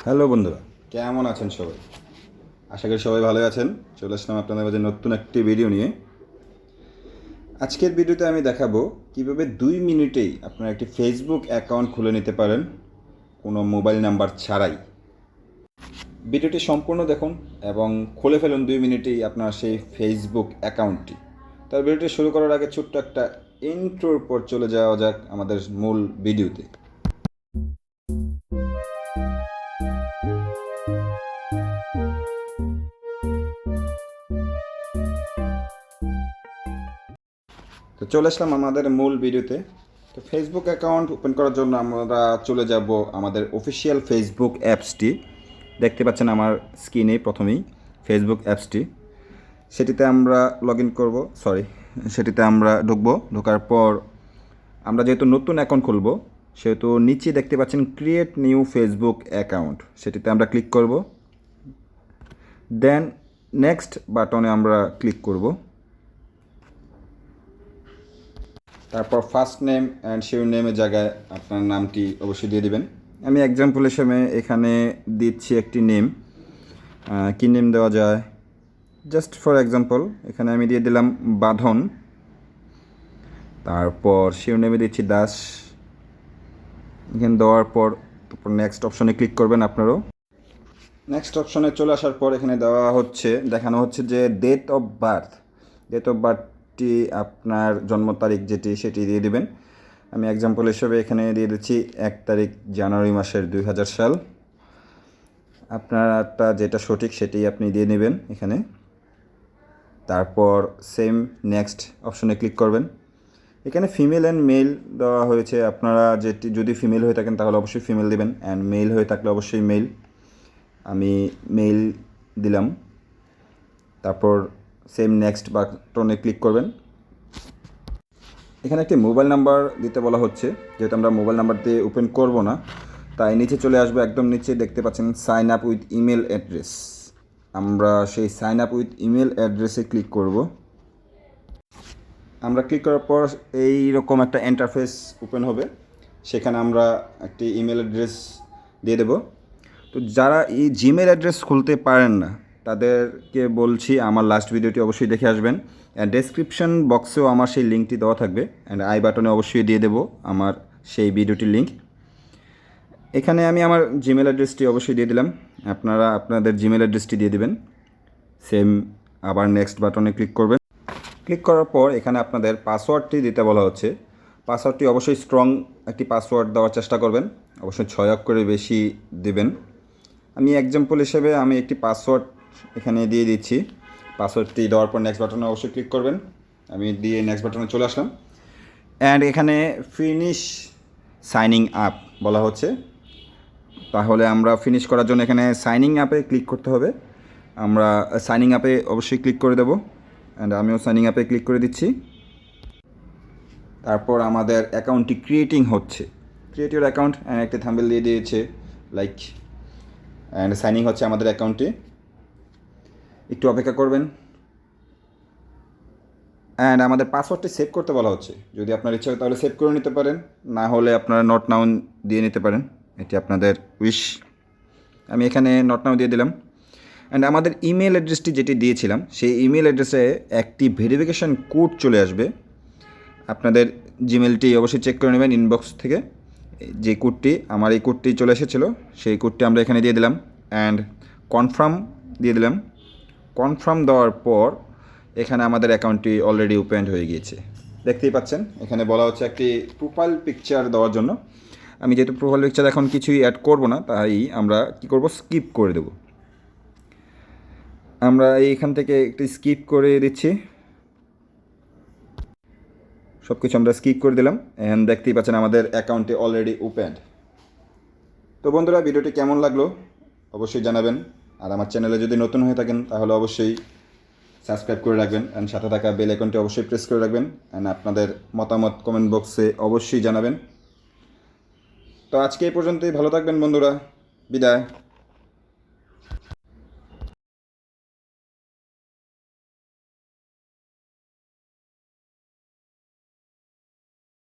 Hello বন্ধুরা, কেমন আছেন সবাই? আশা করি সবাই ভালো আছেন। চলে আসলাম আপনাদের মাঝে নতুন একটি ভিডিও নিয়ে। আজকের ভিডিওতে আমি দেখাবো কিভাবে 2 মিনিটেই আপনারা একটি ফেসবুক অ্যাকাউন্ট খুলে নিতে পারেন কোনো মোবাইল নাম্বার ছাড়াই। ভিডিওটি সম্পূর্ণ দেখুন এবং খুলে ফেলুন 2 মিনিটেই আপনার সেই ফেসবুক অ্যাকাউন্টটি। তার ভিডিওটি শুরু করার আগে ছোট্ট একটা ইন্ট্রোর পর চলে যাওয়া যাক আমাদের মূল ভিডিওতে। তো চলে আসলাম আমাদের মূল ভিডিওতে। তো ফেসবুক অ্যাকাউন্ট ওপেন করার জন্য আমরা চলে যাব আমাদের অফিসিয়াল ফেসবুক অ্যাপসটি। দেখতে পাচ্ছেন আমার স্ক্রিনে প্রথমেই ফেসবুক অ্যাপসটি, সেটিতে আমরা লগ ইন করবো, সেটিতে আমরা ঢুকবো। ঢোকার পর আমরা যেহেতু নতুন অ্যাকাউন্ট খুলব, সেহেতু নিচে দেখতে পাচ্ছেন ক্রিয়েট নিউ ফেসবুক অ্যাকাউন্ট, সেটিতে আমরা ক্লিক করব। দেন নেক্সট বাটনে আমরা ক্লিক করব। তারপর ফার্স্ট নেম অ্যান্ড শিওর নেমের জায়গায় আপনার নামটি অবশ্যই দিয়ে দিবেন। আমি এক্সাম্পল হিসেবে এখানে দিচ্ছি একটি নেম। কী নেম দেওয়া যায়, জাস্ট ফর এক্সাম্পল এখানে আমি দিয়ে দিলাম বাঁধন। তারপর শিওর নেমে দিচ্ছি দাস। এখানে দেওয়ার পর তারপর নেক্সট অপশনে ক্লিক করবেন আপনারাও। নেক্সট অপশনে চলে আসার পর এখানে দেখানো হচ্ছে যে ডেট অফ বার্থটি আপনার জন্ম তারিখ সেটি দিয়ে দিবেন। আমি এক্সাম্পল হিসেবে এখানে দিয়ে দিচ্ছি 1 তারিখ জানুয়ারি মাসের 2000 সাল। আপনারটা যেটা সঠিক সেটি আপনি দিয়ে নেবেন এখানে। তারপর সেম নেক্সট অপশনে ক্লিক করবেন। এখানে ফিমেল অ্যান্ড মেল দেওয়া হয়েছে। আপনারা যদি ফিমেল হয়ে থাকেন তাহলে অবশ্যই ফিমেল দিবেন, অ্যান্ড মেল হয়ে থাকলে অবশ্যই মেল। আমি মেল দিলাম। তারপর সেম নেক্সট বাটনে ক্লিক করবেন। এখানে একটি মোবাইল নাম্বার দিতে বলা হচ্ছে, যেহেতু আমরা মোবাইল নাম্বার দিয়ে ওপেন করব না, তাই নিচে চলে আসবে। একদম নিচে দেখতে পাচ্ছেন sign up with email address. আমরা সেই সাইন আপ উইথ ইমেল অ্যাড্রেসে ক্লিক করব। আমরা ক্লিক করার পর এই রকম একটা ইন্টারফেস ওপেন হবে। সেখানে আমরা একটি ইমেল অ্যাড্রেস দিয়ে দেব। তো যারা এই জিমেল অ্যাড্রেস খুলতে পারেন না তাদেরকে বলছি আমার লাস্ট ভিডিওটি অবশ্যই দেখে আসবেন। অ্যান্ড ডেসক্রিপশন বক্সেও আমার সেই লিঙ্কটি দেওয়া থাকবে, অ্যান্ড আই বাটনে অবশ্যই দিয়ে দেবো আমার সেই ভিডিওটির লিঙ্ক। এখানে আমি আমার জিমেল অ্যাড্রেসটি অবশ্যই দিয়ে দিলাম। আপনারা আপনাদের জিমেল অ্যাড্রেসটি দিয়ে দেবেন। সেম আবার নেক্সট বাটনে ক্লিক করবেন। ক্লিক করার পর এখানে আপনাদের পাসওয়ার্ডটি দিতে বলা হচ্ছে। পাসওয়ার্ডটি অবশ্যই স্ট্রং একটি পাসওয়ার্ড দেওয়ার চেষ্টা করবেন, অবশ্যই 6 অক্ষরের বেশি দেবেন। আমি এক্সাম্পল হিসেবে আমি একটি পাসওয়ার্ড এখানে দিয়ে দিচ্ছি। পাসওয়ার্ডটি দেওয়ার পর নেক্সট বাটনে অবশ্যই ক্লিক করবেন। আমি দিয়ে নেক্সট বাটনে চলে আসলাম, অ্যান্ড এখানে ফিনিশ সাইনিং আপ বলা হচ্ছে। তাহলে আমরা ফিনিশ করার জন্য এখানে সাইনিং আপে ক্লিক করতে হবে। আমরা সাইনিং আপে অবশ্যই ক্লিক করে দেবো, অ্যান্ড আমিও সাইনিং আপে ক্লিক করে দিচ্ছি। তারপর আমাদের অ্যাকাউন্টটি ক্রিয়েটিং হচ্ছে। ক্রিয়েট ইউর অ্যাকাউন্ট, অ্যান্ড একটি থাম্বনেল দিয়ে দিয়েছে লাইক, অ্যান্ড সাইনিং হচ্ছে আমাদের অ্যাকাউন্টটি। একটু অপেক্ষা করবেন। অ্যান্ড আমাদের পাসওয়ার্ডটি সেভ করতে বলা হচ্ছে। যদি আপনার ইচ্ছা হয় তাহলে সেভ করে নিতে পারেন, না হলে আপনারা নট নাও দিয়ে নিতে পারেন, এটি আপনাদের উইশ। আমি এখানে নট নাও দিয়ে দিলাম। অ্যান্ড আমাদের ইমেল অ্যাড্রেসটি যেটি দিয়েছিলাম সেই ইমেল অ্যাড্রেসে একটি ভেরিফিকেশান কোড চলে আসবে। আপনাদের জিমেলটি অবশ্যই চেক করে নেবেন ইনবক্স থেকে। যে কোডটি, আমার এই কোডটি চলে এসেছিলো, সেই কোডটি আমরা এখানে দিয়ে দিলাম, অ্যান্ড কনফার্ম দিয়ে দিলাম। কনফার্ম দেওয়ার পর এখানে আমাদের অ্যাকাউন্টটি অলরেডি ওপেন হয়ে গিয়েছে। দেখতেই পাচ্ছেন এখানে বলা হচ্ছে একটি প্রোফাইল পিকচার দেওয়ার জন্য। আমি যেহেতু প্রোফাইল পিকচার এখন কিছুই অ্যাড করব না, তাই আমরা কী করব, স্কিপ করে দেব। আমরা এইখান থেকে একটু স্কিপ করে দিচ্ছি। সব কিছু আমরা স্কিপ করে দিলাম, অ্যান্ড দেখতেই পাচ্ছেন আমাদের অ্যাকাউন্টটি অলরেডি ওপেন্ড। তো বন্ধুরা, ভিডিওটি কেমন লাগলো অবশ্যই জানাবেন। আর আমার চ্যানেলে যদি নতুন হয়ে থাকেন তাহলে অবশ্যই সাবস্ক্রাইব করে রাখবেন, অ্যান্ড সাথে থাকা বেল আইকনটি অবশ্যই প্রেস করে রাখবেন, অ্যান্ড আপনাদের মতামত কমেন্ট বক্সে অবশ্যই জানাবেন। তো আজকে এই পর্যন্তই। ভালো থাকবেন বন্ধুরা, বিদায়।